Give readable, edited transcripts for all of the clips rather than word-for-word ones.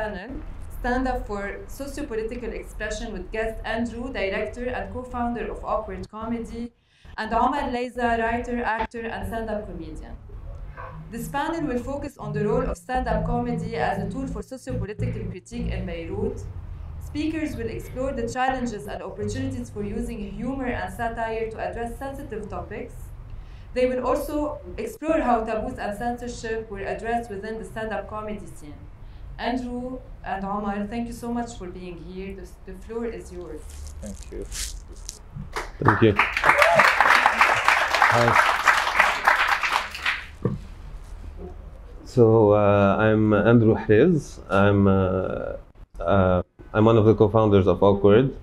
panel, Stand Up for Socio-Political Expression with guest Andrew, director and co-founder of Awkward Comedy, and Omar Layza, writer, actor, and stand-up comedian. This panel will focus on the role of stand-up comedy as a tool for socio-political critique in Beirut. Speakers will explore the challenges and opportunities for using humor and satire to address sensitive topics. They will also explore how taboos and censorship were addressed within the stand-up comedy scene. Andrew and Omar, thank you so much for being here. The floor is yours. Thank you. Thank you. Hi. So I'm Andrew Hraiz. I'm one of the co-founders of Awkward.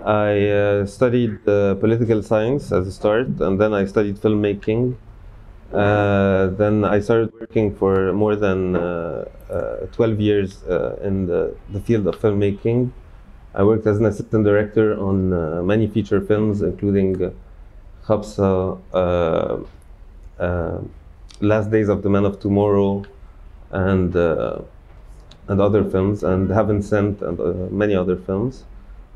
I studied political science as a start, and then I studied filmmaking. Then I started working for more than 12 years in the field of filmmaking. I worked as an assistant director on many feature films, including 𝗘𝗅𝗽𝗿𝗀𝗀𝗀𝗏, Last Days of the Man of Tomorrow, and other films, and Heaven Sent, and many other films.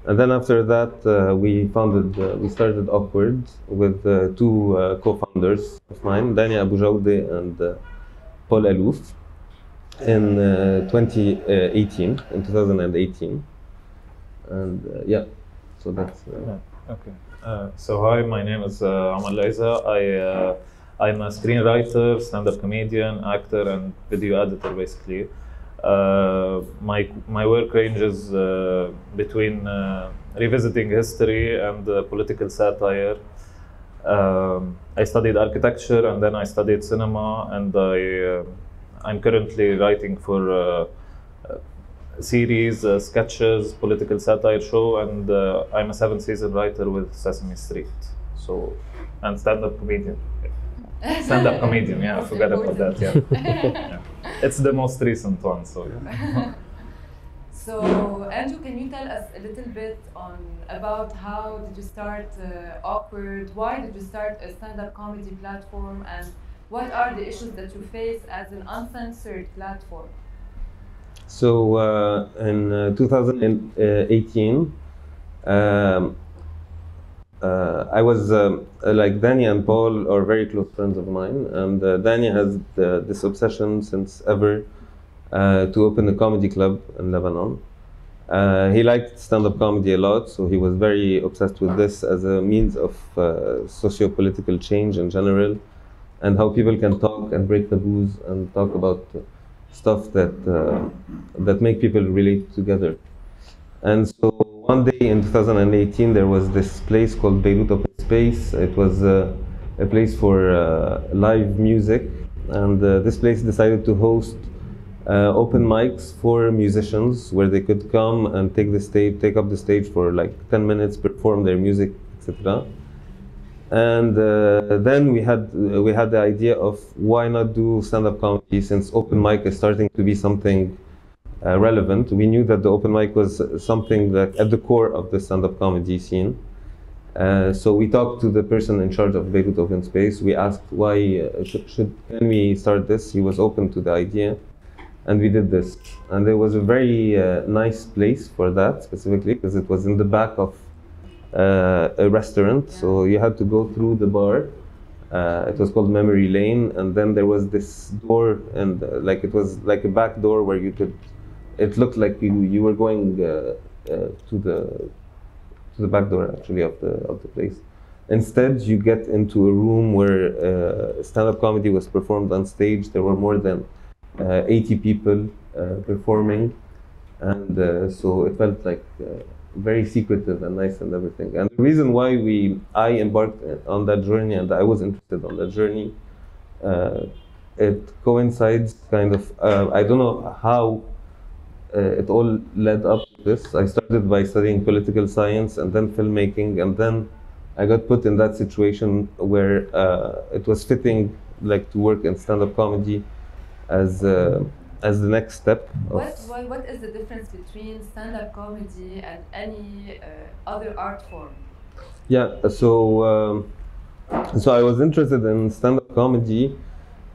And then after that, we started Awkward with two co-founders of mine, 𝗘𝗅𝗽𝗿𝗀𝗀𝗀𝗏 and 𝗘𝗅𝗽𝗍𝗏 in 2018. And yeah, so that's... Okay. So hi, my name is Omar Layza. I'm a screenwriter, stand-up comedian, actor, and video editor, basically. My work ranges between revisiting history and political satire. I studied architecture, and then I studied cinema, and I'm currently writing for series, sketches, political satire show, and I'm a 7-season writer with Sesame Street. So, and stand-up comedian. Stand-up comedian, yeah, I forgot about that, yeah. Yeah. It's the most recent one, so yeah. So, Andrew, can you tell us a little bit about how did you start Awkward? Why did you start a stand-up comedy platform? And what are the issues that you face as an uncensored platform? So in 2018, I was like Danny and Paul are very close friends of mine, and Danny has this obsession since ever to open a comedy club in Lebanon. He liked stand-up comedy a lot, so he was very obsessed with this as a means of socio-political change in general, and how people can talk and break taboos and talk about stuff that make people relate together. And so one day in 2018, there was this place called Beirut open space. It was a place for live music, and this place decided to host open mics for musicians, where they could come and take up the stage for like 10 minutes, perform their music, etc. And then we had the idea of why not do stand-up comedy, since open mic is starting to be something relevant. We knew that the open mic was something that at the core of the stand-up comedy scene. So we talked to the person in charge of Beirut Open Space. We asked why can we start this. He was open to the idea, and we did this. And there was a very nice place for that specifically, because it was in the back of a restaurant, so you had to go through the bar. It was called Memory Lane, and then there was this door, and like it was like a back door where you could. It looked like you were going to the back door actually of the place. Instead, you get into a room where stand-up comedy was performed on stage. There were more than 80 people performing, and so it felt like very secretive and nice and everything. And the reason why I embarked on that journey, and I was interested on that journey, it coincides kind of, I don't know how it all led up to this. I started by studying political science and then filmmaking, and then I got put in that situation where it was fitting like to work in stand-up comedy as the next step. What is the difference between stand-up comedy and any other art form? Yeah, so I was interested in stand-up comedy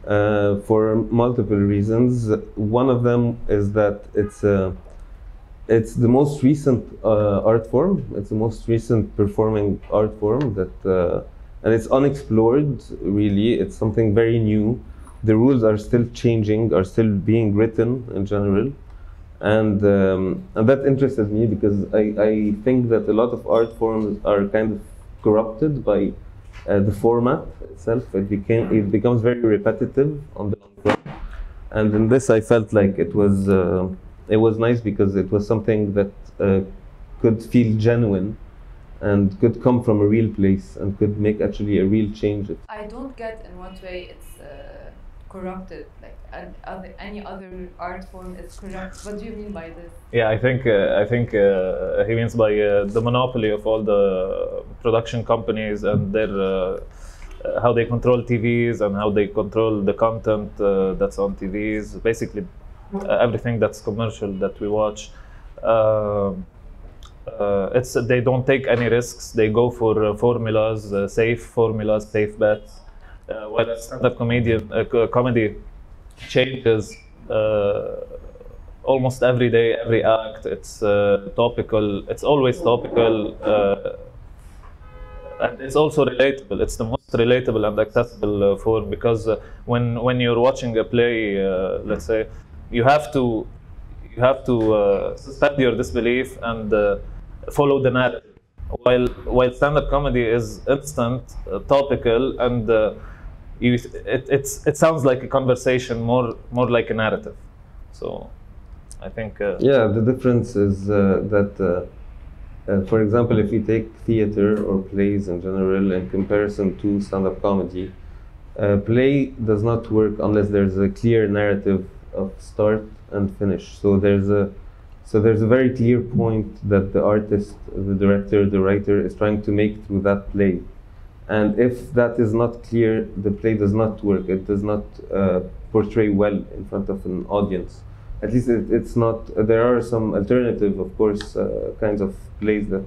for multiple reasons. One of them is that it's the most recent art form. It's the most recent performing art form that, and it's unexplored really. It's something very new. The rules are still changing, are still being written in general, and that interested me because I think that a lot of art forms are kind of corrupted by the format itself. It becomes very repetitive on the long run, and in this I felt like it was nice because it was something that could feel genuine and could come from a real place and could make actually a real change. I don't get in what way it's corrupted, like any other art form is corrupt. What do you mean by this? Yeah, I think he means by the monopoly of all the production companies and their how they control TVs and how they control the content that's on TVs. Basically, everything that's commercial that we watch. They don't take any risks. They go for formulas, safe bets. While stand-up comedy changes almost every day, every act. It's topical. It's always topical, and it's also relatable. It's the most relatable and accessible form, because when you're watching a play, let's say, you have to suspend your disbelief and follow the narrative. While stand-up comedy is instant, topical, and it sounds like a conversation, more like a narrative. So I think yeah, the difference is that for example, if you take theater or plays in general in comparison to stand-up comedy, play does not work unless there's a clear narrative of start and finish. So there's a very clear point that the artist, the director, the writer is trying to make through that play. And if that is not clear, the play does not work. It does not portray well in front of an audience. At least it's not. There are some alternative, of course, kinds of plays that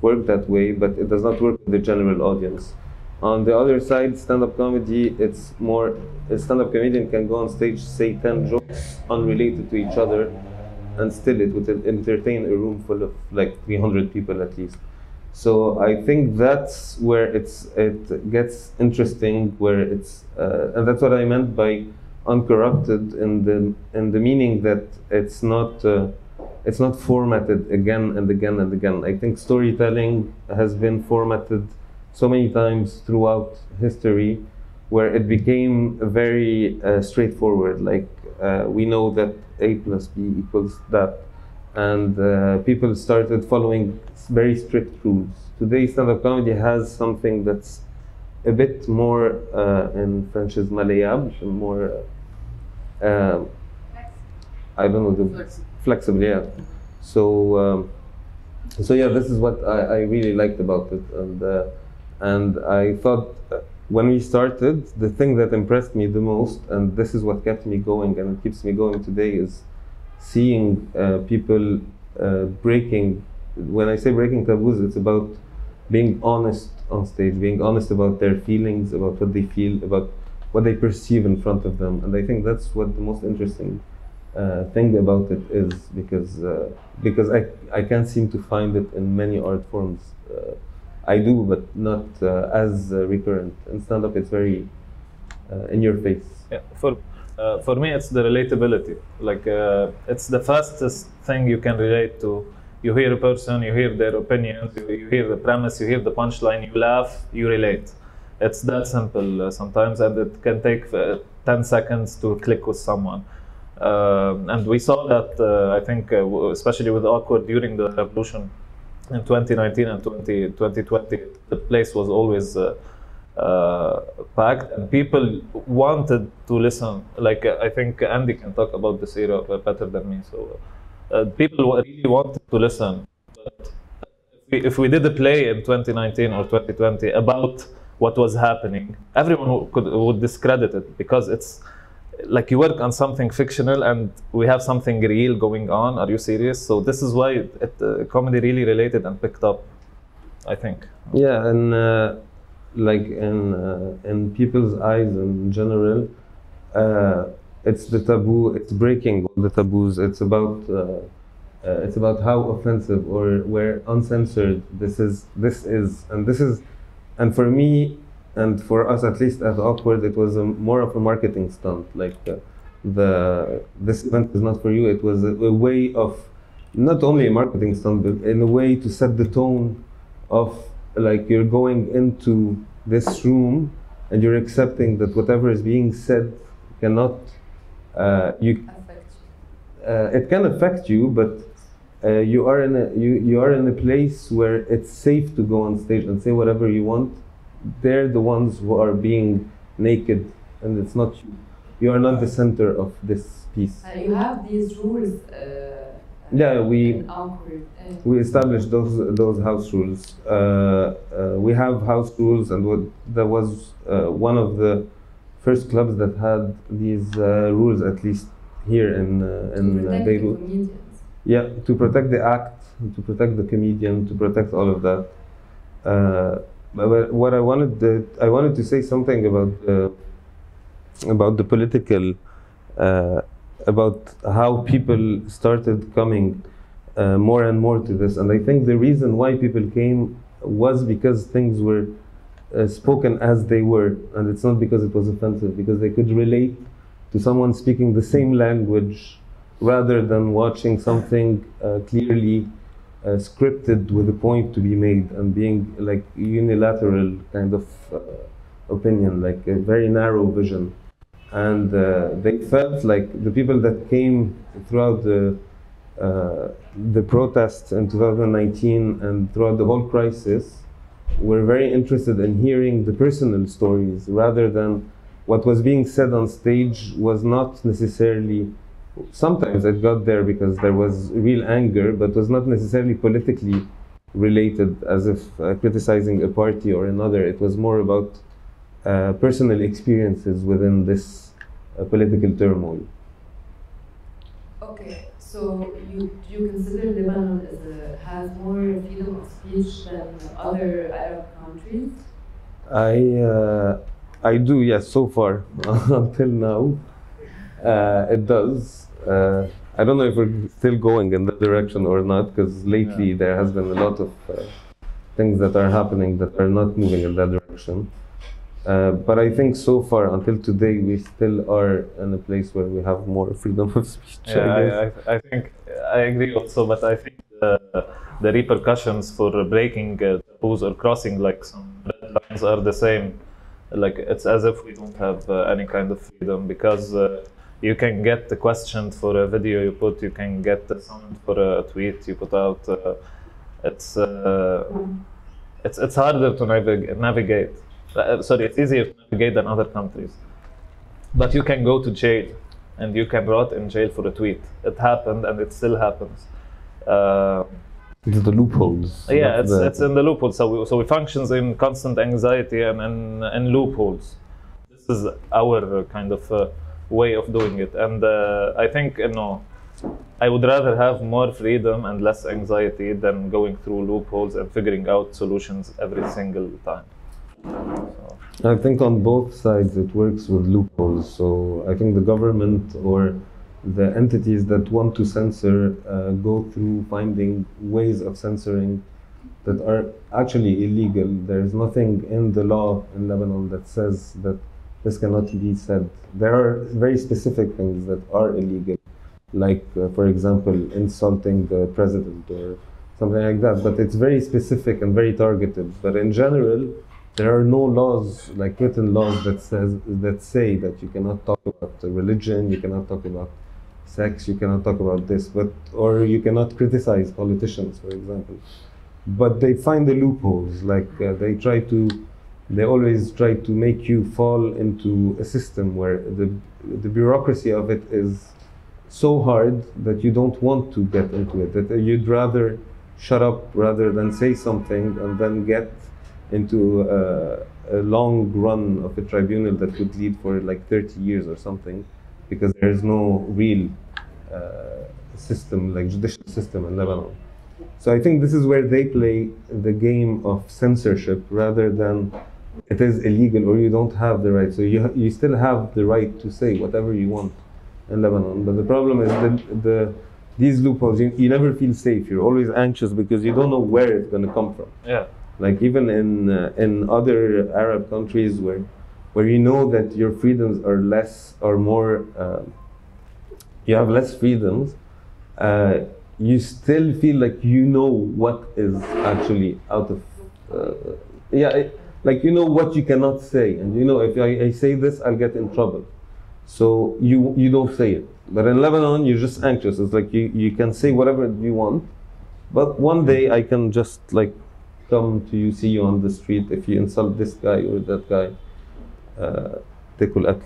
work that way, but it does not work with the general audience. On the other side, stand-up comedy, it's more, a stand-up comedian can go on stage, say 10 jokes unrelated to each other, and still it would entertain a room full of like 300 people at least. So I think that's where it gets interesting, where it's and that's what I meant by uncorrupted, in the meaning that it's not formatted again and again and again. I think storytelling has been formatted so many times throughout history, where it became very straightforward. Like we know that A plus B equals that, and people started following very strict rules. Today, stand-up comedy has something that's a bit more in French is malléable, more I don't know, the flexible, yeah. So so yeah, this is what I really liked about it, and I thought when we started, the thing that impressed me the most, and this is what kept me going and it keeps me going today, is seeing people breaking. When I say breaking taboos, it's about being honest on stage, being honest about their feelings, about what they feel, about what they perceive in front of them. And I think that's what the most interesting thing about it is, because I can't seem to find it in many art forms. I do, but not as recurrent. In stand-up, it's very in your face. Yeah, for me, it's the relatability. Like it's the fastest thing you can relate to. You hear a person, you hear their opinions, you hear the premise, you hear the punchline, you laugh, you relate. It's that simple sometimes, and it can take 10 seconds to click with someone. And we saw that, I think, especially with Awkward during the revolution in 2019 and 2020, the place was always packed, and people wanted to listen. Like, I think Andy can talk about this era better than me. So people really wanted to listen. But if we did a play in 2019 or 2020 about what was happening, everyone would discredit it, because it's like you work on something fictional and we have something real going on. Are you serious? So this is why comedy really related and picked up, I think. Yeah, and like in people's eyes in general, it's the taboo. It's breaking the taboos. It's about how offensive or where uncensored this is, and for me. And for us, at least at Awkward, it was more of a marketing stunt. Like this event is not for you. It was a way of, not only a marketing stunt, but in a way to set the tone of, like, you're going into this room and you're accepting that whatever is being said cannot affect you. It can affect you, but you are in a place where it's safe to go on stage and say whatever you want. They're the ones who are being naked, and it's not you. You are not the center of this piece. You have these rules. Yeah, we established those house rules. We have house rules, and there was one of the first clubs that had these rules, at least here in Beirut. Yeah, to protect the act, to protect the comedian, to protect all of that. But what I wanted to say something about the political, about how people started coming more and more to this, and I think the reason why people came was because things were spoken as they were, and it's not because it was offensive, because they could relate to someone speaking the same language rather than watching something clearly scripted with a point to be made and being like unilateral kind of opinion, like a very narrow vision. And they felt like the people that came throughout the protests in 2019 and throughout the whole crisis were very interested in hearing the personal stories, rather than what was being said on stage was not necessarily. Sometimes it got there because there was real anger, but was not necessarily politically related, as if criticizing a party or another. It was more about personal experiences within this political turmoil. Okay, so you consider Lebanon has more freedom of speech than other Arab countries? I do, yes, so far. Until now, it does. I don't know if we're still going in that direction or not, because lately there has been a lot of things that are happening that are not moving in that direction. But I think so far, until today, we still are in a place where we have more freedom of speech. Yeah, I think I agree also, but I think the repercussions for breaking taboos or crossing like some red lines are the same. Like, it's as if we don't have any kind of freedom, because you can get the question for a video you put, you can get the sound for a tweet you put out. It's harder to navigate. sorry, it's easier to navigate than other countries. But you can go to jail, and you can rot in jail for a tweet. It happened, and it still happens. It's the loopholes. Yeah, it's in the loopholes. So we functions in constant anxiety and loopholes. This is our kind of way of doing it, and I think I would rather have more freedom and less anxiety than going through loopholes and figuring out solutions every single time. I think on both sides it works with loopholes. So I think the government or the entities that want to censor go through finding ways of censoring that are actually illegal. There is nothing in the law in Lebanon that says that this cannot be said. There are very specific things that are illegal, like for example insulting the president or something like that, but it's very specific and very targeted. But in general, there are no laws, like written laws, that say that you cannot talk about religion, you cannot talk about sex, you cannot talk about this, or you cannot criticize politicians, for example. But they find the loopholes, like they always try to make you fall into a system where the bureaucracy of it is so hard that you don't want to get into it, that you'd rather shut up rather than say something and then get into a long run of a tribunal that could lead for like 30 years or something, because there is no real system, like judicial system in Lebanon. So I think this is where they play the game of censorship rather than it is illegal or you don't have the right. So you still have the right to say whatever you want in Lebanon. But the problem is that these loopholes, you never feel safe. You're always anxious because you don't know where it's going to come from. Yeah. Like even in other Arab countries where you know that your freedoms are less or more, you have less freedoms, you still feel like you know what is actually out of, like you know what you cannot say, and you know if I say this, I'll get in trouble. So you don't say it. But in Lebanon, you're just anxious. It's like you can say whatever you want, but one day I can just like come to you, see you on the street. If you insult this guy or that guy,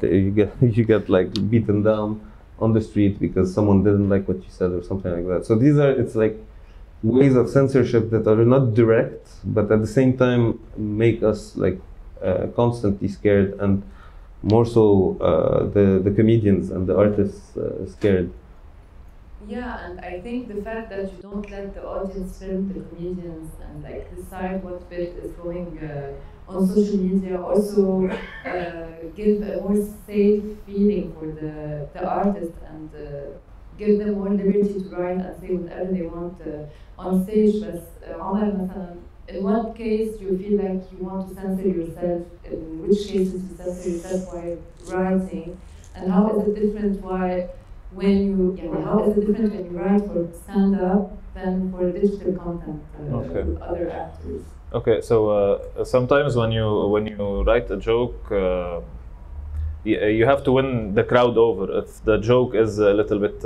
you get like beaten down on the street because someone didn't like what you said or something like that. So it's like ways of censorship that are not direct, but at the same time make us like constantly scared, and more so the comedians and the artists scared. Yeah, and I think the fact that you don't let the audience film the comedians and like decide what bit is going on social media also give a more safe feeling for the artist, and give them more liberty to write and say whatever they want on stage. But Omar, in what case do you feel like you want to censor yourself? In which cases you censor yourself while writing? And how is it different when you write for stand-up than for digital content with other actors? Okay, so sometimes when you write a joke, you have to win the crowd over. If the joke is a little bit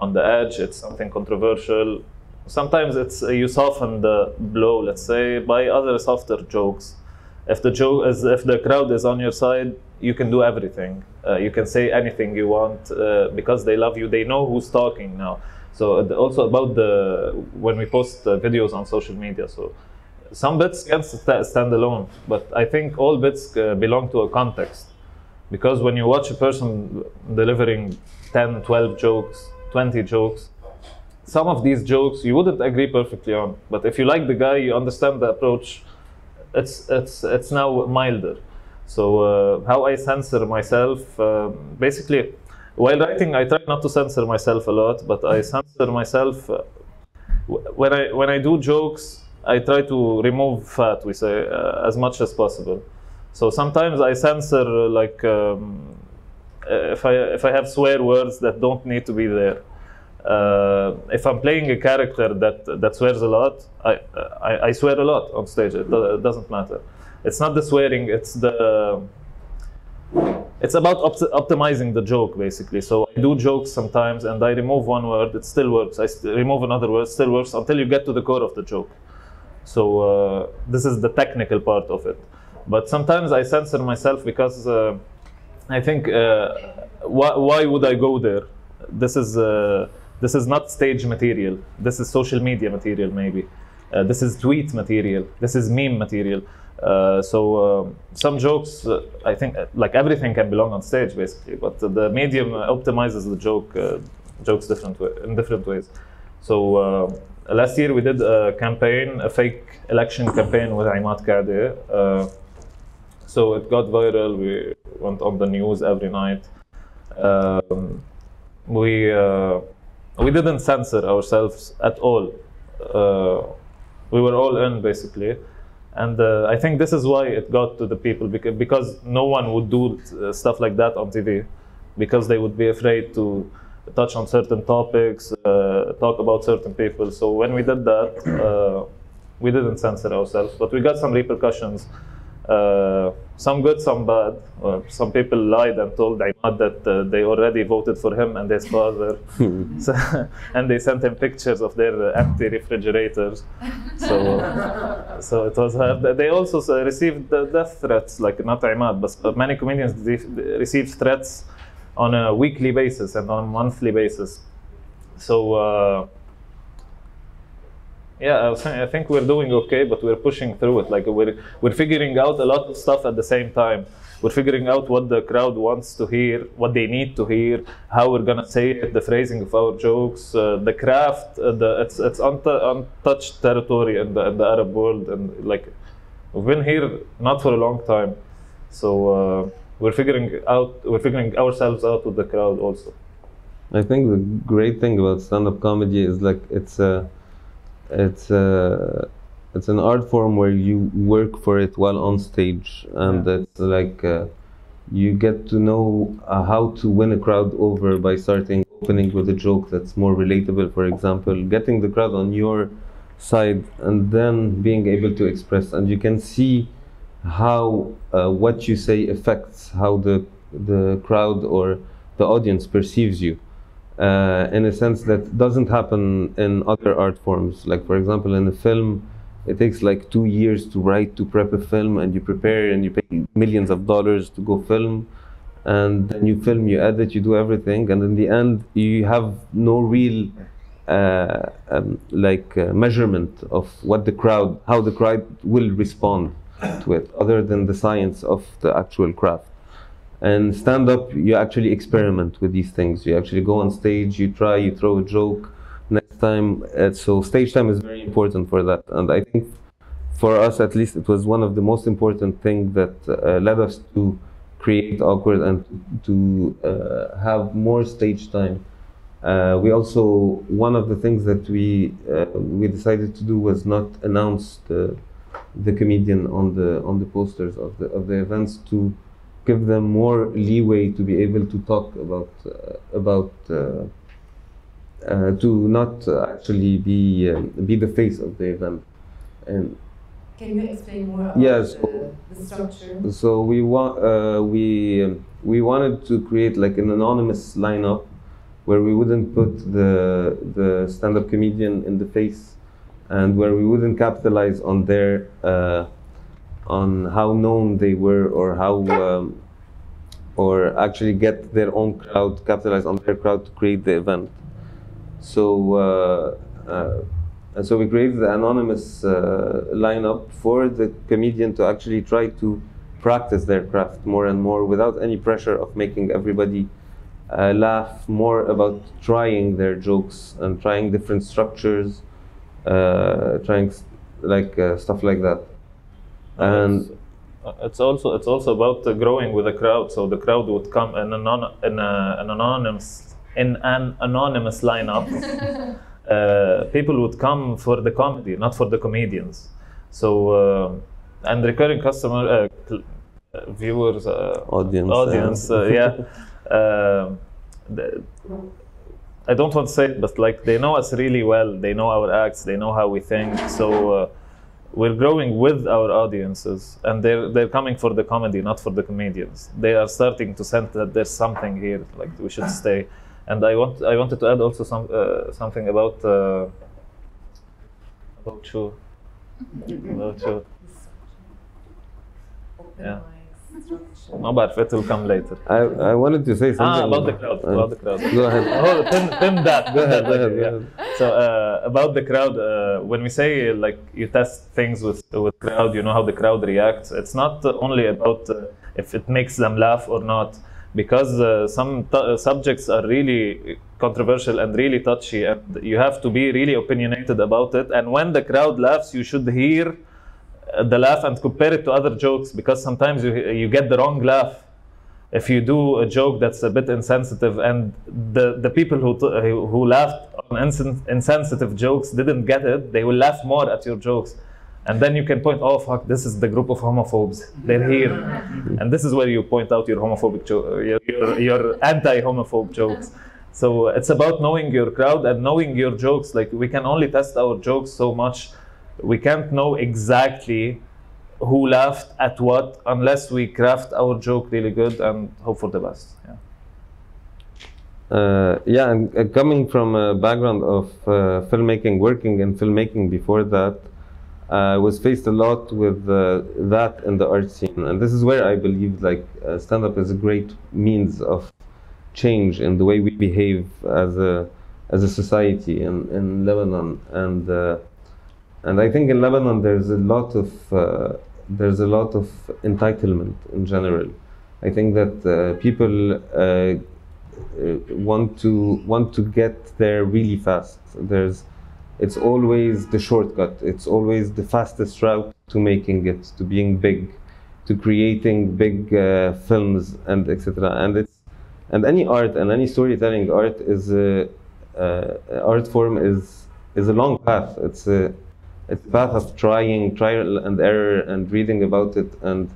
on the edge, it's something controversial. Sometimes you soften the blow, let's say, by other softer jokes. If the crowd is on your side, you can do everything. You can say anything you want because they love you. They know who's talking now. So also about when we post videos on social media. So some bits can stand alone, but I think all bits belong to a context. Because when you watch a person delivering 10, 12 jokes, 20 jokes, some of these jokes you wouldn't agree perfectly on. But if you like the guy, you understand the approach, it's now milder. So how I censor myself, basically, while writing, I try not to censor myself a lot, but I censor myself when I do jokes. I try to remove fat, we say, as much as possible. So sometimes I censor, like if I have swear words that don't need to be there. If I'm playing a character that swears a lot, I swear a lot on stage. It doesn't matter. It's not the swearing. It's about optimizing the joke, basically. So I do jokes sometimes, and I remove one word. It still works. I remove another word. It still works until you get to the core of the joke. So this is the technical part of it. But sometimes I censor myself because I think, why would I go there? This is not stage material. This is social media material, maybe. This is tweet material. This is meme material. So some jokes, I think, like everything can belong on stage, basically. But the medium optimizes the jokes in different ways. So last year we did a campaign, a fake election campaign with 𝗦𝗁𝗀𝗃𝗀𝗃. So it got viral. We went on the news every night. We didn't censor ourselves at all. We were all in, basically. And I think this is why it got to the people, because no one would do stuff like that on TV, because they would be afraid to touch on certain topics, talk about certain people. So when we did that, we didn't censor ourselves, but we got some repercussions. Some good, some bad. Some people lied and told 𝗦𝗁 that they already voted for him and his father. And they sent him pictures of their empty refrigerators. So it was hard. They also received death threats, like not 𝗦𝗁, but many comedians received threats on a weekly basis and on a monthly basis. So yeah, I think we're doing okay, but we're pushing through it. Like we're figuring out a lot of stuff at the same time. We're figuring out what the crowd wants to hear, what they need to hear, how we're gonna say it, the phrasing of our jokes, the craft. It's untouched territory in the Arab world, and like we've been here not for a long time, so we're figuring ourselves out with the crowd also. I think the great thing about stand-up comedy is like it's an art form where you work for it while on stage, and it's like you get to know how to win a crowd over by opening with a joke that's more relatable, for example, getting the crowd on your side, and then being able to express, and you can see how what you say affects how the crowd or the audience perceives you. In a sense that doesn't happen in other art forms. Like, for example, in a film, it takes like 2 years to prep a film, and you prepare and you pay millions of dollars to go film, and then you film, you edit, you do everything, and in the end you have no real measurement of how the crowd will respond to it, other than the science of the actual craft. And stand-up, you actually experiment with these things. You actually go on stage, you try, you throw a joke. Next time, so stage time is very important for that. And I think for us, at least, it was one of the most important things that led us to create Awkward and to have more stage time. We also, one of the things that we decided to do was not announce the comedian on the posters of the events, to give them more leeway to be able to talk about to not actually be the face of the event. And can you explain more about the structure? So we wanted to create like an anonymous lineup where we wouldn't put the stand-up comedian in the face, and where we wouldn't capitalize on their on how known they were, or how or actually get their own crowd, capitalize on their crowd to create the event. So and so we created the anonymous lineup for the comedian to actually try to practice their craft more and more without any pressure of making everybody laugh, more about trying their jokes and trying different structures, trying stuff like that. And it's also about growing with the crowd. So the crowd would come in an anonymous lineup. People would come for the comedy, not for the comedians. So and recurring customer viewers, audience, yeah. I don't want to say it, but like they know us really well. They know our acts. They know how we think. So we're growing with our audiences, and they're coming for the comedy, not for the comedians. They are starting to sense that there's something here, like we should stay. And I wanted to add also something about you. Yeah. ما بعرف, it will come later. I wanted to say something about the crowd. About the crowd. Go ahead. Oh, pin that. Go ahead. So about the crowd, when we say like you test things with crowd, you know how the crowd reacts. It's not only about if it makes them laugh or not, because some subjects are really controversial and really touchy, and you have to be really opinionated about it. And when the crowd laughs, you should hear the laugh and compare it to other jokes, because sometimes you get the wrong laugh if you do a joke that's a bit insensitive, and the people who laughed on insensitive jokes didn't get it. They will laugh more at your jokes, and then you can point, oh fuck, this is the group of homophobes, they're here. And this is where you point out your homophobic your anti-homophobe jokes. So it's about knowing your crowd and knowing your jokes. Like, we can only test our jokes so much. We can't know exactly who laughed at what unless we craft our joke really good and hope for the best. Yeah, and coming from a background of filmmaking, working in filmmaking before that, I was faced a lot with that in the art scene. And this is where I believe like stand-up is a great means of change in the way we behave as a society in Lebanon. And I think in Lebanon there's a lot of entitlement in general. I think that people want to get there really fast. It's always the shortcut. It's always the fastest route to making it, to being big, to creating big films, and etc. And any art and any storytelling art art form is a long path. It's a path of trial and error, and reading about it and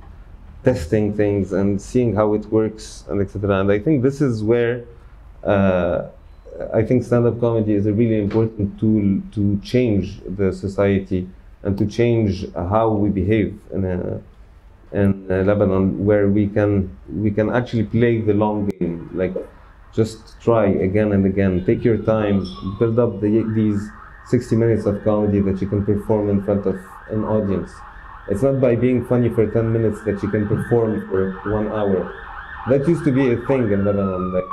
testing things and seeing how it works, and etc. And I think this is where I think stand-up comedy is a really important tool to change the society and to change how we behave in Lebanon, where we can actually play the long game. Like, just try again and again. Take your time, build up these 60 minutes of comedy that you can perform in front of an audience. It's not by being funny for 10 minutes that you can perform for 1 hour. That used to be a thing in Lebanon, like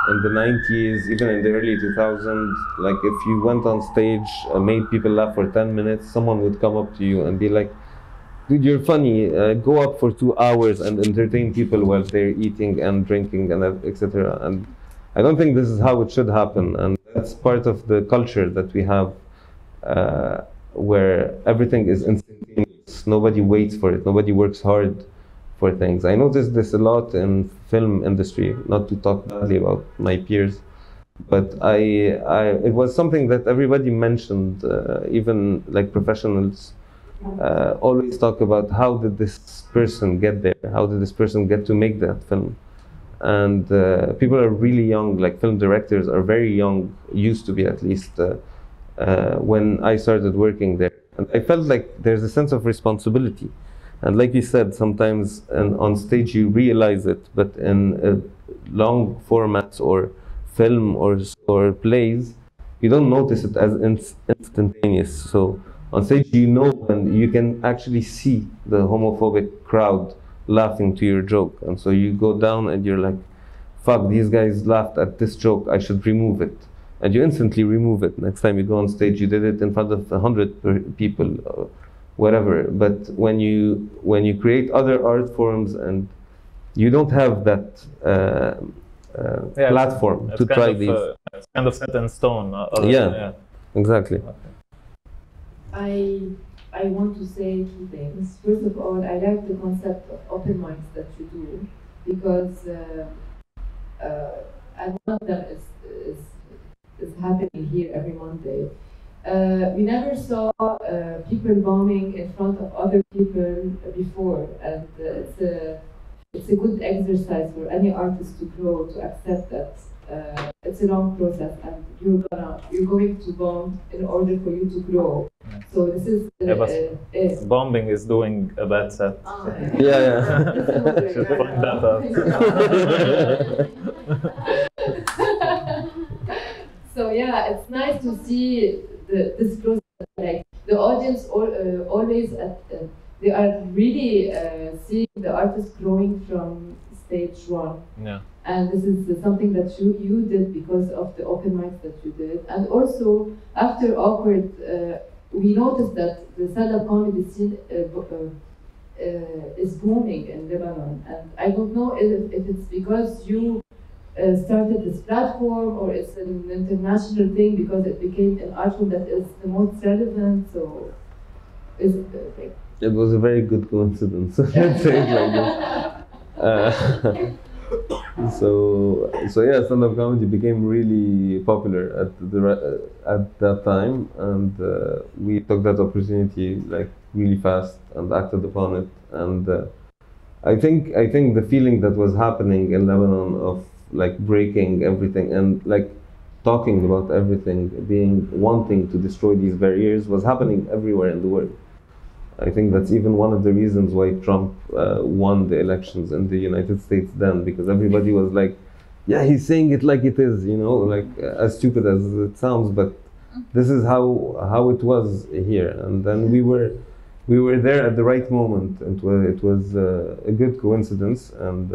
in the 90s, even in the early 2000s. Like, if you went on stage and made people laugh for 10 minutes, someone would come up to you and be like, dude, you're funny, go up for 2 hours and entertain people while they're eating and drinking and etc. And I don't think this is how it should happen. And that's part of the culture that we have, where everything is instantaneous. Nobody waits for it. Nobody works hard for things. I noticed this a lot in film industry, not to talk badly about my peers, but it was something that everybody mentioned, even like professionals always talk about, how did this person get there? How did this person get to make that film? And people are really young, like film directors are very young, used to be at least, when I started working there. And I felt like there's a sense of responsibility. And like you said, sometimes on stage you realize it, but in long formats or film or plays, you don't notice it as instantaneous. So on stage, you know, when you can actually see the homophobic crowd laughing to your joke. And so you go down and you're like, fuck, these guys laughed at this joke, I should remove it. And you instantly remove it. Next time you go on stage, you did it in front of 100 people, whatever. But when you create other art forms and you don't have that platform to try these. It's kind of set in stone. Yeah, exactly. Okay. I want to say two things. First of all, I like the concept of open mics that you do, because and one of them is happening here every Monday. We never saw people bombing in front of other people before, and it's a good exercise for any artist to grow, to accept that it's a long process, and you're going to bomb in order for you to grow. So this is bombing is doing a bad set. Yeah. Should point that out. So yeah, it's nice to see this process. Like, the audience always they are really seeing the artist growing from stage one. Yeah. And this is something that you did because of the open mics that you did. And also, after Awkward, we noticed that the stand-up comedy scene is booming in Lebanon. And I don't know if it's because you started this platform or it's an international thing because it became an art form that is the most relevant. So, is it like... It was a very good coincidence. Let's say it like this. So yeah, stand-up comedy became really popular at that time, and we took that opportunity like really fast and acted upon it. And I think the feeling that was happening in Lebanon of like breaking everything and like talking about everything, wanting to destroy these barriers, was happening everywhere in the world. I think that's even one of the reasons why Trump won the elections in the United States then, because everybody was like, yeah, he's saying it like it is, you know, like as stupid as it sounds, but this is how it was here. And then we were there at the right moment. It was a good coincidence, and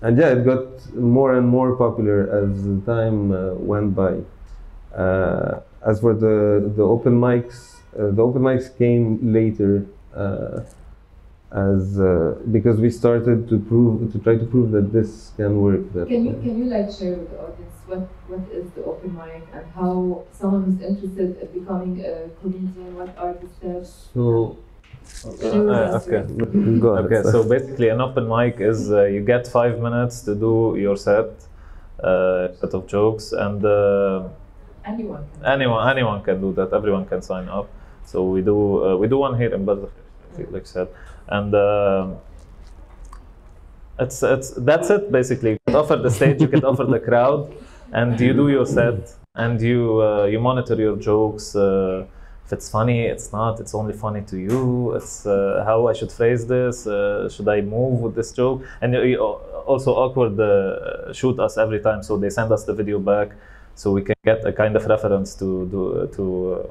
yeah, it got more and more popular as the time went by. As for the open mics, the open mics came later, because we started to try to prove that this can work. That can you like share with the audience what is the open mic and how someone who's interested in becoming a comedian, what are the steps? So okay. Go ahead. Okay. So basically, an open mic is you get 5 minutes to do your set of jokes, and anyone can do that. Everyone can sign up. So we do one here in 𝗣𝗲𝗀𝗀𝗀, like I said, and that's it basically. You can offer the stage, you can offer the crowd, and you do your set, and you monitor your jokes. If it's funny, it's not. It's only funny to you. It's how I should phrase this. Should I move with this joke? And also Awkward shoot us every time, so they send us the video back, so we can get a kind of reference to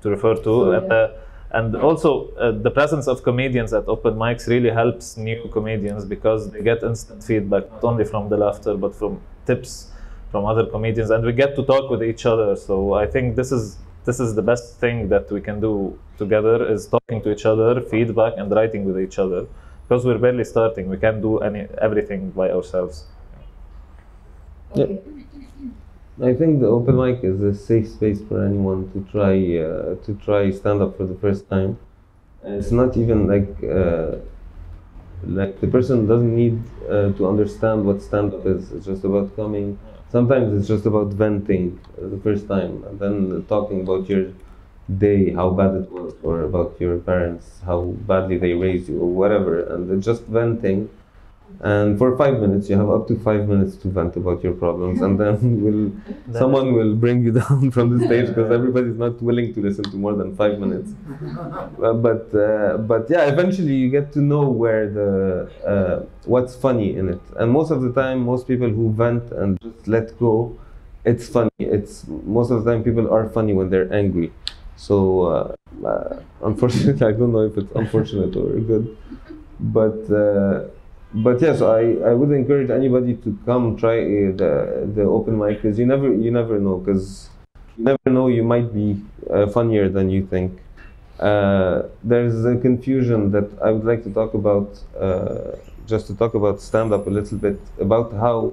refer to. So, yeah. And also the presence of comedians at open mics really helps new comedians, because they get instant feedback, not only from the laughter but from tips from other comedians, and we get to talk with each other. So I think this is the best thing that we can do together, is talking to each other, feedback, and writing with each other, because we're barely starting. We can't do everything by ourselves. Okay. Yeah. I think the open mic is a safe space for anyone to try stand up for the first time. It's not even like the person doesn't need to understand what stand up is. It's just about coming. Sometimes it's just about venting the first time, and then talking about your day, how bad it was, or about your parents, how badly they raised you, or whatever, and just venting. And for 5 minutes, you have up to 5 minutes to vent about your problems, and then someone will bring you down from the stage, because everybody's not willing to listen to more than 5 minutes. But yeah, eventually you get to know what's funny in it. And most of the time, most people who vent and just let go, it's funny. Most of the time people are funny when they're angry. So unfortunately, I don't know if it's unfortunate or good, but yes, I would encourage anybody to come try the open mic, because you never know, you might be funnier than you think. There's a confusion that I would like to talk about, just to talk about stand-up a little bit, about how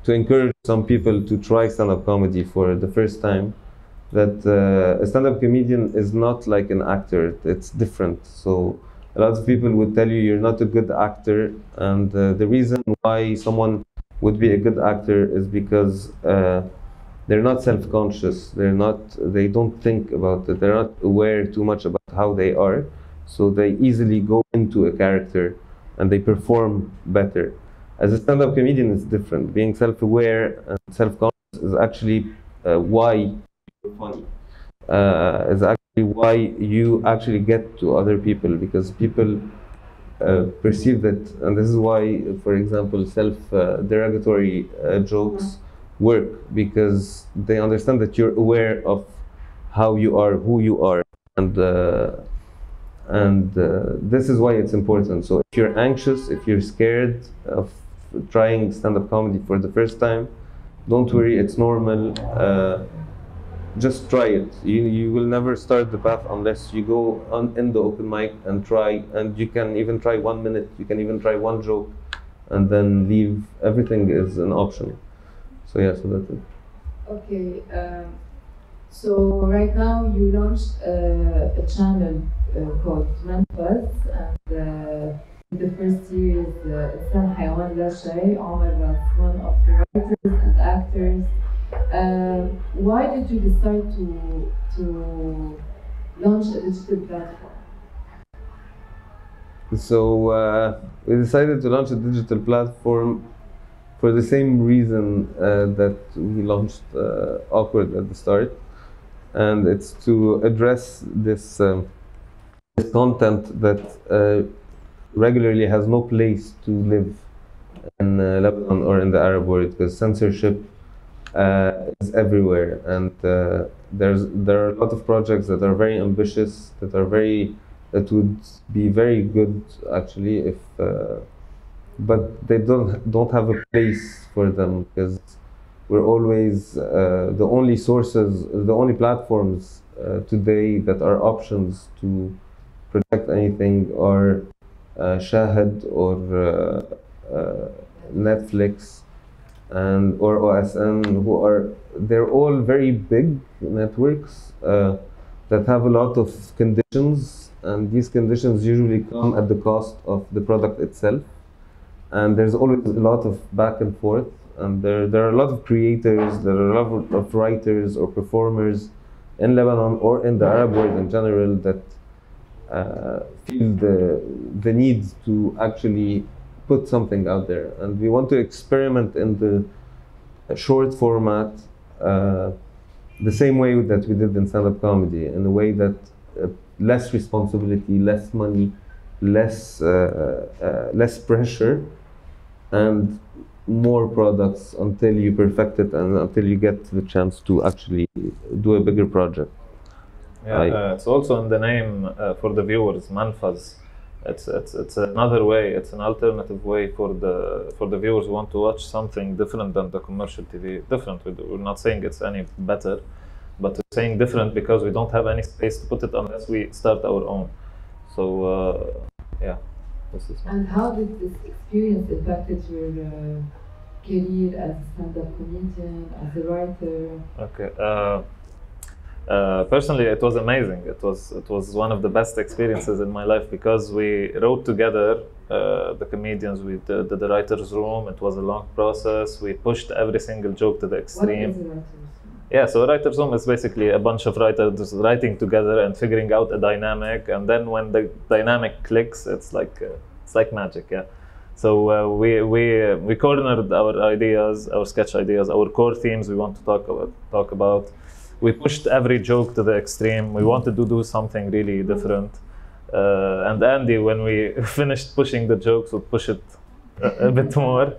to encourage some people to try stand-up comedy for the first time. That a stand-up comedian is not like an actor, it's different. So a lot of people would tell you you're not a good actor, and the reason why someone would be a good actor is because they're not self-conscious. They don't think about it. They're not aware too much about how they are, so they easily go into a character and they perform better. As a stand-up comedian, it's different. Being self-aware and self-conscious is actually why you're funny. Is actually why you actually get to other people, because people perceive that, and this is why, for example, self-derogatory jokes work, because they understand that you're aware of how you are, who you are, and And this is why it's important. So if you're anxious, if you're scared of trying stand-up comedy for the first time, don't worry, it's normal. Just try it. You will never start the path unless you go in the open mic and try. And you can even try 1 minute. You can even try one joke, and then leave. Everything is an option. So yeah, so that's it. Okay. So right now you launched a channel called 𝗬𝗲𝗿𝗀, and the first series it's 𝗘𝗅𝗽𝗿𝗀𝗀𝗀𝗀 Omar was one of the writers and actors. Why did you decide to launch a digital platform? So we decided to launch a digital platform for the same reason that we launched Awkward at the start, and it's to address this content that regularly has no place to live in Lebanon or in the Arab world, because censorship is everywhere, and there are a lot of projects that are very ambitious, that would be very good actually if, but they don't have a place for them, because we're always the only sources, the only platforms today that are options to project anything are 𝗘𝗅𝗽𝗿𝗀𝗀𝗀𝗀 or Netflix and or OSN, they're all very big networks that have a lot of conditions, and these conditions usually come at the cost of the product itself, and there's always a lot of back and forth, and there are a lot of creators, there are a lot of writers or performers in Lebanon or in the Arab world in general that feel the need to actually put something out there, and we want to experiment in the short format the same way that we did in stand-up comedy, in a way that less responsibility, less money, less pressure, and more products until you perfect it and until you get the chance to actually do a bigger project. Yeah, it's also in the name for the viewers, 𝗬𝗲𝗿𝗀𝗀𝗀𝗀. It's another way. It's an alternative way for the viewers who want to watch something different than the commercial TV. Different. We're not saying it's any better, but we're saying different because we don't have any space to put it unless we start our own. So yeah, this is. And how did this experience impacted your career as a stand-up comedian, as a writer? Okay. Personally, it was amazing. It was one of the best experiences in my life because we wrote together, the comedians. We did the writer's room. It was a long process. We pushed every single joke to the extreme. What is a writer's room? Yeah, so a writer's room is basically a bunch of writers writing together and figuring out a dynamic. And then when the dynamic clicks, it's like magic. Yeah. So we cornered our ideas, our sketch ideas, our core themes we want to talk about. We pushed every joke to the extreme. We wanted to do something really different. And Andy, when we finished pushing the jokes, would push it a bit more.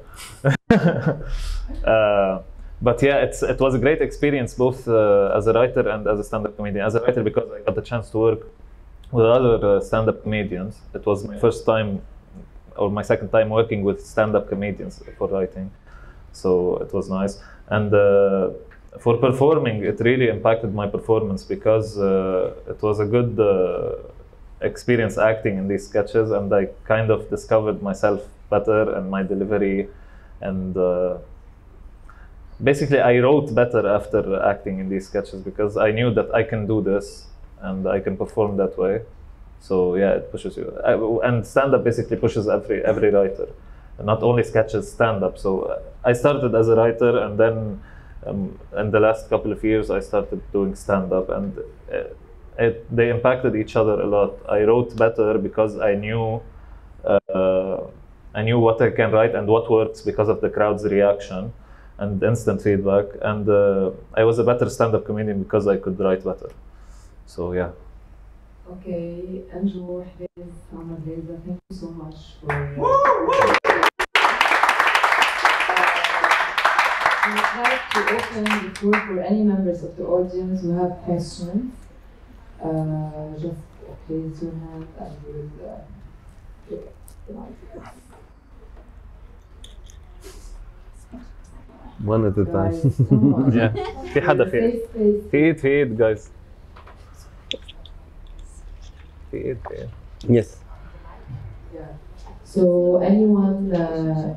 But yeah, it was a great experience, both as a writer and as a stand-up comedian. As a writer, because I got the chance to work with other stand-up comedians. It was my first time, or my second time working with stand-up comedians for writing. So it was nice. And for performing, it really impacted my performance because it was a good experience acting in these sketches, and I kind of discovered myself better and my delivery, and basically I wrote better after acting in these sketches because I knew that I can do this and I can perform that way. So yeah, it pushes you, and stand-up basically pushes every writer, not only sketches, stand-up. So I started as a writer, and then in the last couple of years I started doing stand-up, and they impacted each other a lot. I wrote better because I knew what I can write and what works because of the crowd's reaction and instant feedback, and I was a better stand-up comedian because I could write better. So yeah. Okay, 𝗬𝗲𝗿𝗀𝗀𝗀𝗀𝗀 Omar Layza, thank you so much for. I would like to open the floor for any members of the audience who have questions. Just raise your hand and we'll give the mic. One at a time. Guys, come on. Yeah. في حدا في Face, face. في ايد guys. في ايد. Yes. Yeah. So anyone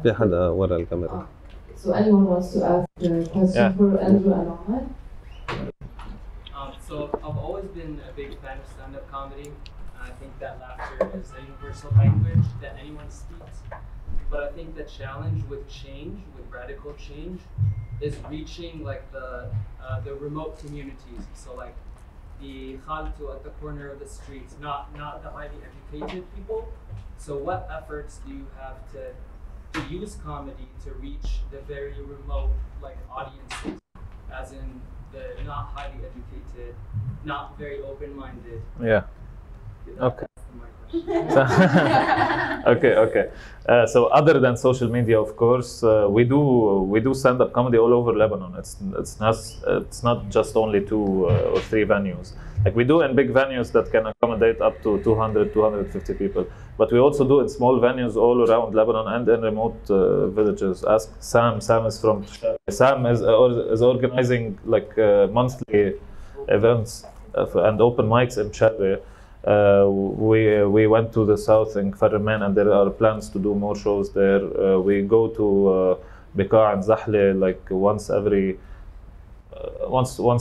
في حدا ورا الكاميرا. so anyone wants to ask a question Yeah. for Andrew and Omar? So I've always been a big fan of stand-up comedy. I think that laughter is a universal language that anyone speaks. But I think the challenge with change, with radical change, is reaching like the remote communities. So like the 𝗘𝗅𝗽𝗿𝗀𝗀𝗀𝗀𝗀 at the corner of the streets, not the highly educated people. So what efforts do you have to use comedy to reach the very remote like audiences, as in the not highly educated, not very open-minded? Yeah. Okay. That's my question. Okay. So other than social media, of course, we do stand-up comedy all over Lebanon. It's not just only 2 or 3 venues. Like we do in big venues that can accommodate up to 200, 250 people. But we also do in small venues all around Lebanon and in remote villages. Ask Sam. Sam is from. Sam is organizing like monthly events and open mics in 𝗘𝗅𝗽𝗿𝗀𝗀𝗀. We went to the south in 𝗘𝗅𝗻𝗻 and there are plans to do more shows there. We go to 𝗣𝗲𝗿𝗀𝗀𝗀𝗀 like once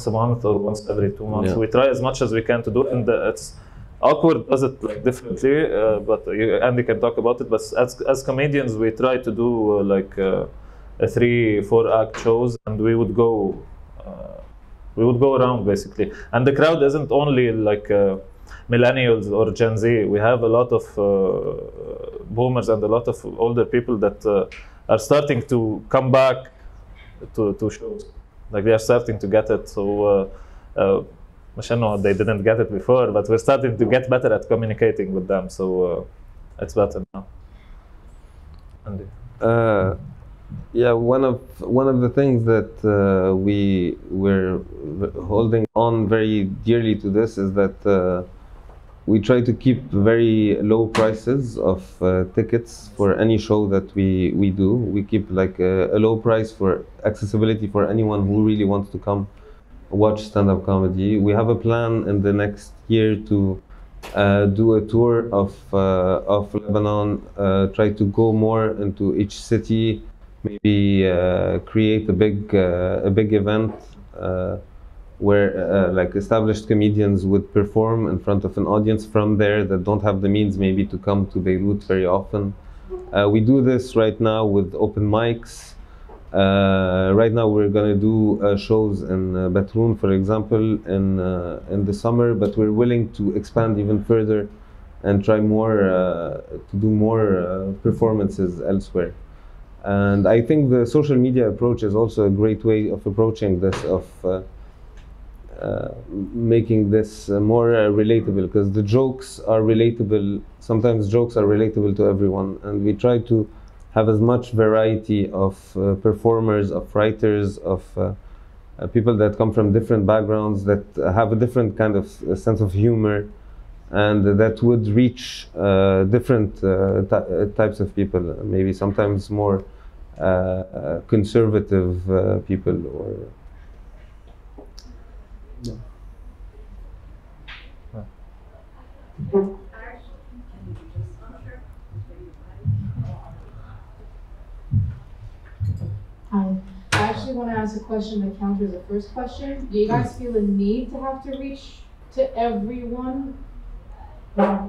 a month or once every 2 months. Yeah. We try as much as we can to do it, and it's awkward does it like differently, but Andy can talk about it. But as comedians, we try to do like 3-4 act shows, and we would go around basically. And the crowd isn't only like millennials or Gen Z. We have a lot of boomers and a lot of older people that are starting to come back to shows. Like they are starting to get it. So مش إنه they didn't get it before, but we're starting to get better at communicating with them. So it's better now. Andy. Yeah, one of the things that we're holding on very dearly to this is that we try to keep very low prices of tickets for any show that we do. We keep like a low price for accessibility for anyone who really wants to come watch stand-up comedy. We have a plan in the next year to do a tour of Lebanon, try to go more into each city, maybe create a big event where like established comedians would perform in front of an audience from there that don't have the means maybe to come to Beirut very often. We do this right now with open mics. Right now we're going to do shows in Batroun, for example, in the summer, but we're willing to expand even further and try to do more performances elsewhere. And I think the social media approach is also a great way of approaching this, of making this more relatable, because the jokes are relatable. Sometimes jokes are relatable to everyone, and we try to have as much variety of performers, of writers, of people that come from different backgrounds, that have a different kind of sense of humor, and that would reach different types of people, maybe sometimes more conservative people, or Hi. I actually want to ask a question that counters the first question. Do you guys feel a need to have to reach to everyone?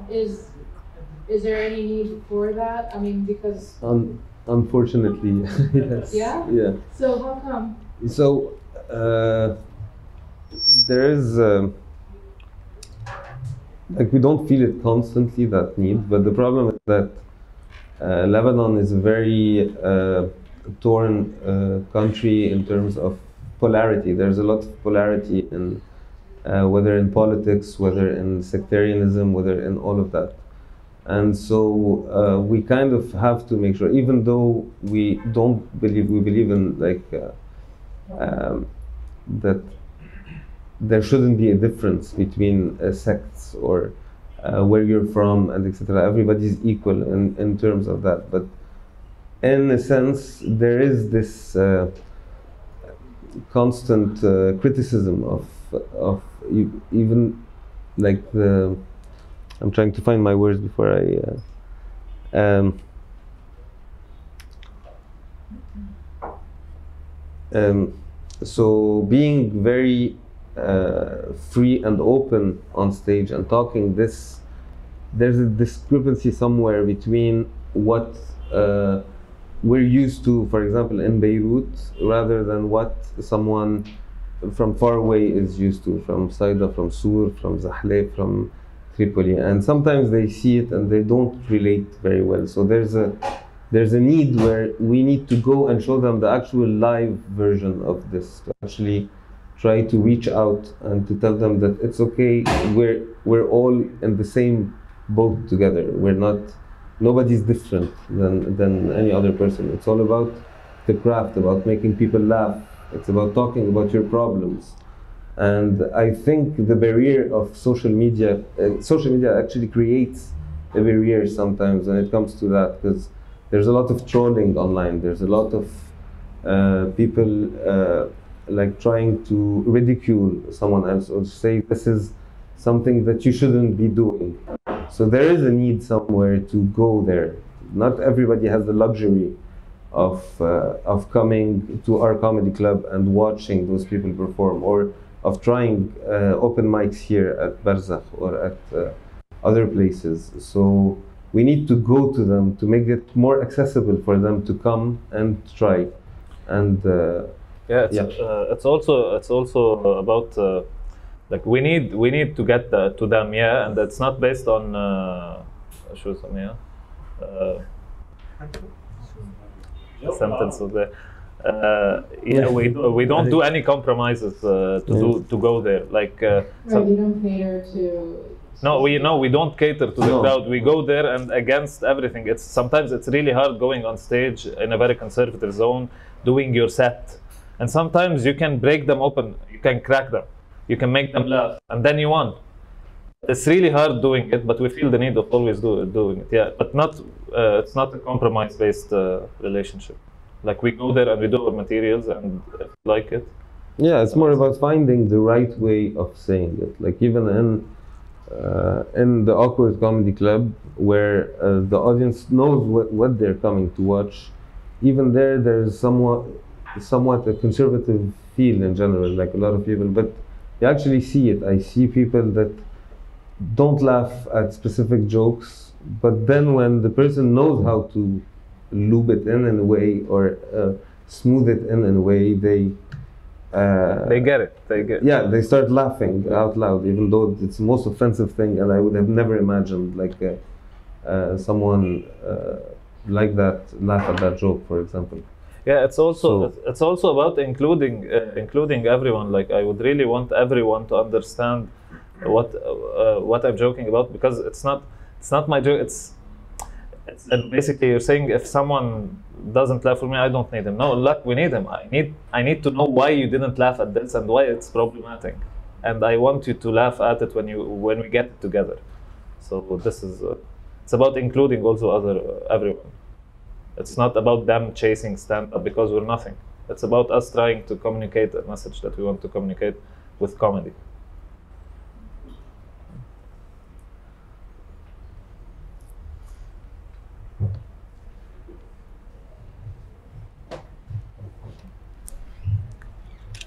Is there any need for that? I mean, because unfortunately, yes. Yeah? Yeah. So how come? So there is like we don't feel it constantly, that need, but the problem is that Lebanon is a very torn country in terms of polarity. There's a lot of polarity in whether in politics, whether in sectarianism, whether in all of that. And so we kind of have to make sure, even though we believe in like that there shouldn't be a difference between sects or where you're from, and etc. Everybody's equal in terms of that. But in a sense, there is this constant criticism of even like the. I'm trying to find my words before I. So being very free and open on stage and talking this, there's a discrepancy somewhere between what we're used to, for example, in Beirut, rather than what someone from far away is used to, from Saida, from Sur, from Zahle, from Tripoli. And sometimes they see it and they don't relate very well. So there's a need where we need to go and show them the actual live version of this, to actually try to reach out and to tell them that it's okay, we're all in the same boat together. We're not, nobody's different than any other person. It's all about the craft, about making people laugh. It's about talking about your problems. And I think the barrier of social media actually creates a barrier sometimes when it comes to that, because there's a lot of trolling online. There's a lot of people like trying to ridicule someone else or say this is something that you shouldn't be doing. So there is a need somewhere to go there. Not everybody has the luxury of coming to our comedy club and watching those people perform, or of trying open mics here at 𝗣𝗲𝗿𝗀 or at other places. So we need to go to them to make it more accessible for them to come and try. And it's also about like we need to get to them, and it's not based on sentence of the we don't do any compromises to go there, like right, you don't cater to. No, we don't cater to the crowd. We go there and against everything. Sometimes it's really hard going on stage in a very conservative zone, doing your set, and sometimes you can break them open, you can crack them, you can make them laugh, and then you won. It's really hard doing it, but we feel the need of always doing it. But not it's not a compromise-based relationship. Like we go there and we do our materials and like it. Yeah, it's more about finding the right way of saying it. Like even in the awkward comedy club, where the audience knows what they're coming to watch, even there's somewhat a conservative feel in general, like a lot of people, but you actually see it. I see people that don't laugh at specific jokes, but then when the person knows how to lube it in a way, or smooth it in a way, they get it. Yeah, they start laughing out loud, even though it's the most offensive thing, and I would have never imagined like someone like that laugh at that joke, for example. Yeah, it's also about including everyone. Like I would really want everyone to understand what I'm joking about, because it's not my joke. And basically you're saying if someone doesn't laugh for me, I don't need him. No, look, we need him. I need to know why you didn't laugh at this and why it's problematic, and I want you to laugh at it when we get it together. So this is it's about including also everyone. It's not about them chasing stand-up because we're nothing. It's about us trying to communicate a message that we want to communicate with comedy.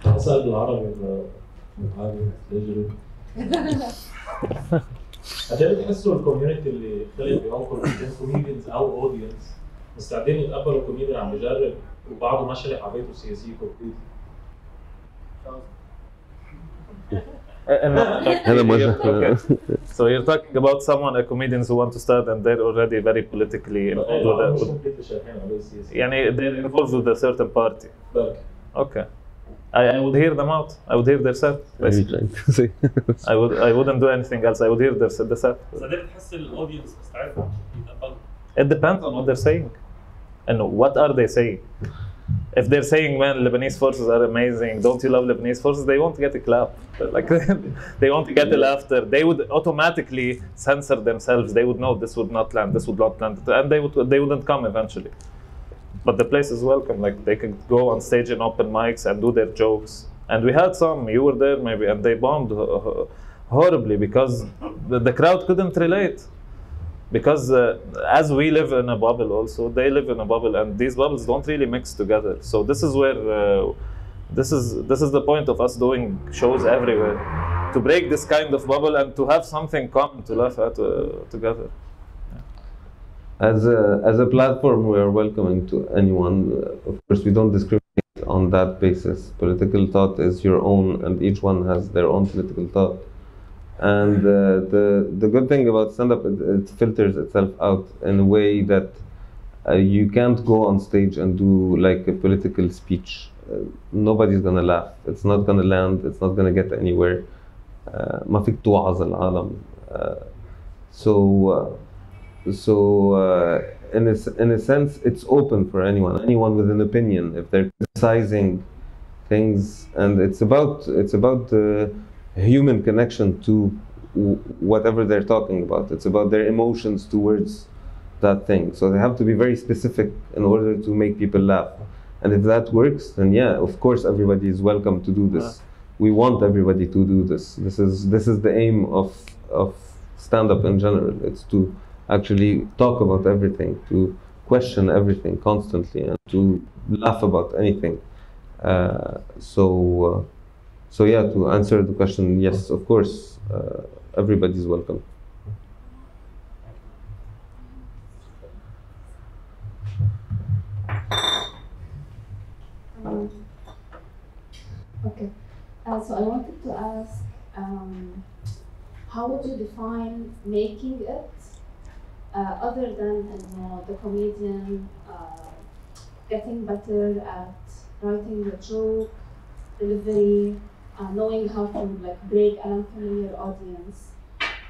أسأل بالعربي بالعربي تجربة. عشان تحسوا الكوميونتي اللي خلق بينكم بين كوميديانز أو أودينس مستعدين يتقبلوا كوميديان عم بيجرب وبعضه ما شرح عبيته سياسية كوكتيل. So you're talking about a comedians who want to start and they're already very politically involved with they're involved with a certain party. Okay. I would hear them out. I would hear their set. I wouldn't do anything else. I would hear the set. It depends on what they're saying and what are they saying. if they're saying, man, Lebanese forces are amazing, don't you love Lebanese forces, they won't get a clap. Like, they won't get a laughter. They would automatically censor themselves. They would know this would not land, this would not land, and they wouldn't come eventually. But the place is welcome. Like, they could go on stage in open mics and do their jokes. And we had some, you were there maybe, and they bombed horribly because the crowd couldn't relate. Because as we live in a bubble also, they live in a bubble, and these bubbles don't really mix together. So this is where, this is the point of us doing shows everywhere, to break this kind of bubble and to have something common to laugh at together. As a platform, we are welcoming to anyone. Of course, we don't discriminate on that basis. Political thought is your own, and each one has their own political thought. And the good thing about stand-up, it filters itself out in a way that you can't go on stage and do like a political speech. Nobody's gonna laugh. It's not gonna land. It's not gonna get anywhere. ما فيك توعظ العالم. So in a sense, it's open for anyone with an opinion, if they're criticizing things, and it's about the human connection to whatever they're talking about. It's about their emotions towards that thing. So they have to be very specific in order to make people laugh. And if that works, then yeah, of course everybody is welcome to do this. We want everybody to do this. This is the aim of stand-up in general. It's to actually talk about everything, to question everything constantly, and to laugh about anything. So yeah, to answer the question, yes, of course, everybody's welcome. Okay, so I wanted to ask, how would you define making it, other than the comedian getting better at writing the joke, delivery, knowing how to like break an unfamiliar audience?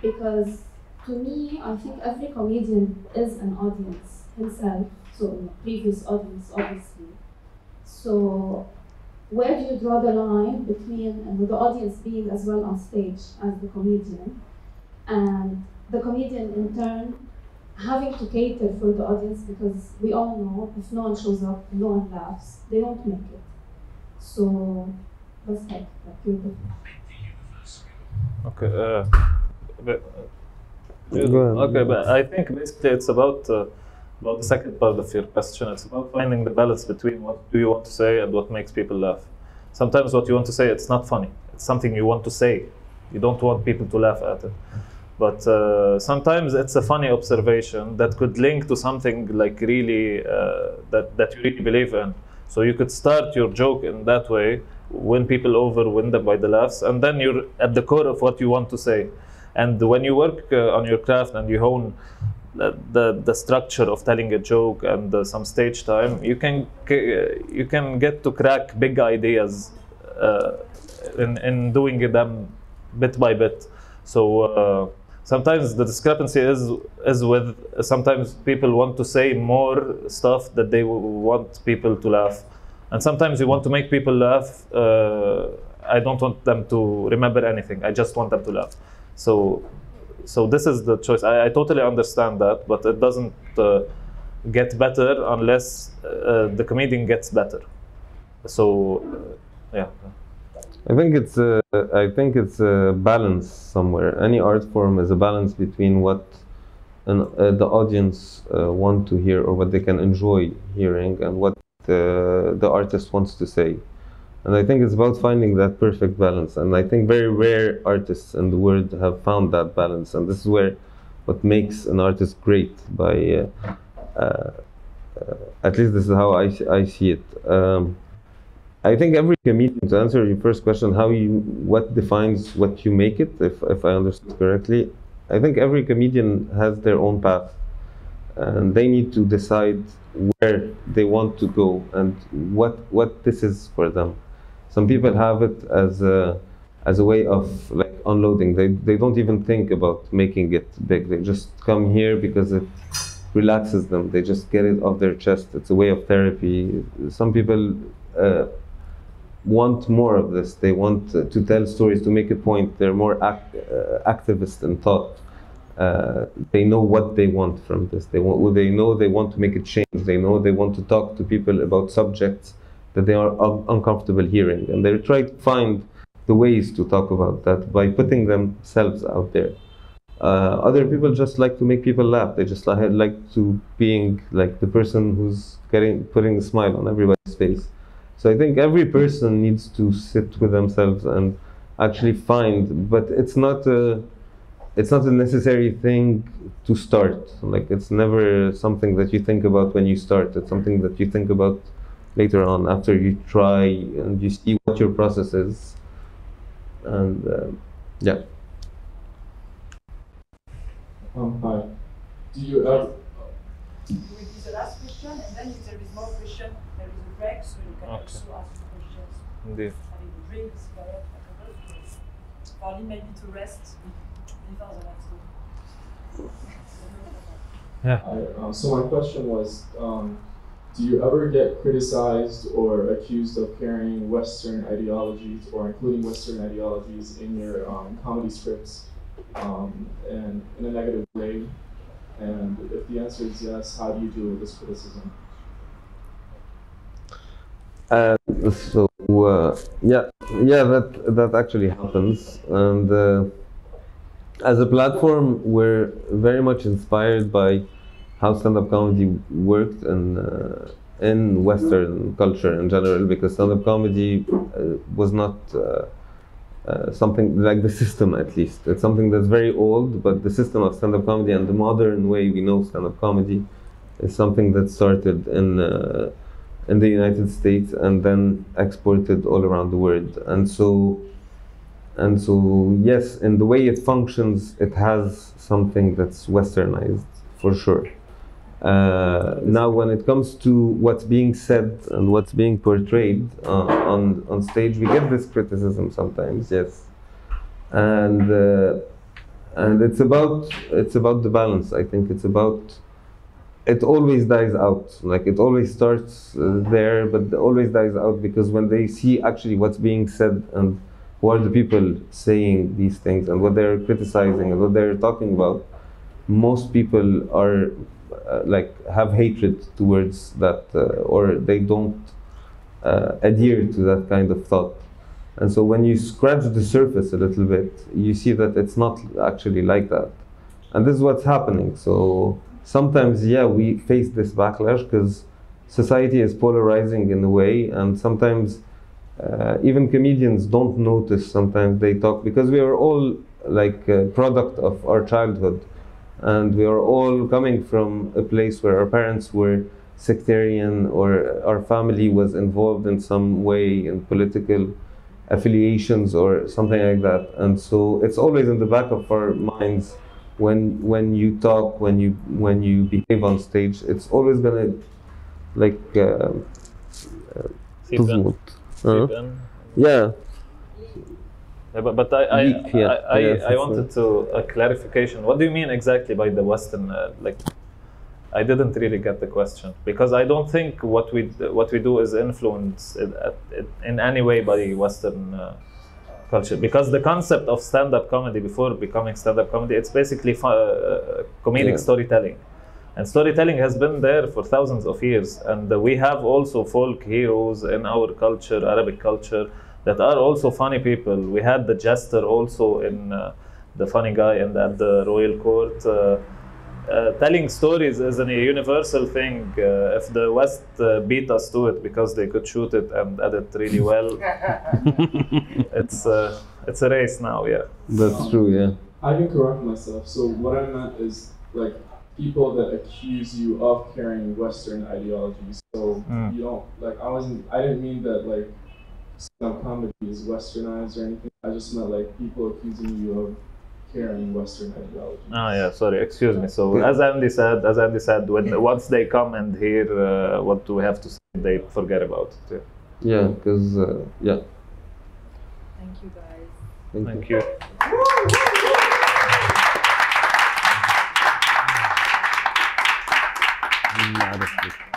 Because to me, I think every comedian is an audience himself, so a previous audience, obviously. So where do you draw the line between the audience being as well on stage as the comedian, and the comedian in turn having to cater for the audience? Because we all know if no one shows up, no one laughs, they don't make it. So that's like your difference. Okay. Okay, but I think basically it's about the second part of your question. It's about finding the balance between what do you want to say and what makes people laugh. Sometimes what you want to say, it's not funny. It's something you want to say. You don't want people to laugh at it. But sometimes it's a funny observation that could link to something like really that you really believe in. So you could start your joke in that way, win people over, win them by the laughs, and then you're at the core of what you want to say. And when you work on your craft and you hone the structure of telling a joke and some stage time, you can get to crack big ideas in doing them bit by bit. So sometimes the discrepancy is with sometimes people want to say more stuff that they want people to laugh, and sometimes you want to make people laugh. I don't want them to remember anything. I just want them to laugh. So this is the choice. I totally understand that, but it doesn't get better unless the comedian gets better. So yeah. I think it's a balance somewhere. Any art form is a balance between what the audience want to hear or what they can enjoy hearing and what the artist wants to say. And I think it's about finding that perfect balance. And I think very rare artists in the world have found that balance. And this is where what makes an artist great. By at least this is how I see it. I think every comedian, to answer your first question, what defines what you make it, if I understood correctly, I think every comedian has their own path, and they need to decide where they want to go and what this is for them. Some people have it as a way of like unloading. They don't even think about making it big. They just come here because relaxes them. They just get it off their chest. It's a way of therapy. Some people want more of this. They want to tell stories to make a point. They're more activist in thought. They know what they want from this. They know they want to make a change. They know they want to talk to people about subjects that they are uncomfortable hearing, and they try to find the ways to talk about that by putting themselves out there. Other people just like to make people laugh. They just like to being like the person who's putting a smile on everybody's face. So I think every person needs to sit with themselves and actually find, but it's not a necessary thing to start. Like, it's never something that you think about when you start. It's something that you think about later on, after you try and you see what your process is. And yeah. Hi. Do you ever? Will be the last question, and then if there is more question, there is a break, so you can also ask questions. Indeed. Having a drink, cigarette, or maybe to rest before the next one. Yeah. So my question was, do you ever get criticized or accused of carrying Western ideologies or including Western ideologies in your comedy scripts, and in a negative way? And if the answer is yes, how do you deal with this criticism? That actually happens. And as a platform, we're very much inspired by how stand-up comedy worked in Western culture in general, because stand-up comedy was not something like the system, at least. It's something that's very old, but the system of stand-up comedy and the modern way we know stand-up comedy is something that started in the United States and then exported all around the world. And so yes, in the way it functions, it has something that's Westernized, for sure. Now, when it comes to what's being said and what's being portrayed on stage, we get this criticism sometimes, yes, and it's about the balance. I think it's about, it always dies out. Like, it always starts there, but it always dies out, because when they see actually what's being said and who are the people saying these things and what they're criticizing and what they're talking about, most people are have hatred towards that, or they don't adhere to that kind of thought. And so when you scratch the surface a little bit, you see that it's not actually like that. And this is what's happening. So sometimes, yeah, we face this backlash because society is polarizing in a way, and sometimes even comedians don't notice. Sometimes they talk, because we are all like a product of our childhood. And we are all coming from a place where our parents were sectarian, or our family was involved in some way in political affiliations or something like that. And so it's always in the back of our minds when you talk, when you behave on stage. It's always gonna yeah. Yeah, but I wanted a clarification. What do you mean exactly by the Western? I didn't really get the question, because I don't think what we do is influenced in any way by Western culture. Because the concept of stand-up comedy before becoming stand-up comedy, it's basically comedic storytelling, and storytelling has been there for thousands of years. And we have also folk heroes in our culture, Arabic culture, that are also funny people. We had the jester also in the funny guy at the royal court. Telling stories is a universal thing. If the West beat us to it because they could shoot it and edit really well, it's a race now, yeah. That's true, yeah. I can correct myself. So what I meant is, like, people that accuse you of carrying Western ideologies. So you don't, I didn't mean that, like, stand-up comedy is Westernized or anything. I just meant like people accusing you of carrying Western ideology. Ah, yeah, sorry, excuse me. So as Andy said, once they come and hear what we have to say, they forget about it. Yeah, because yeah. Thank you, guys. Thank you. عرفتك.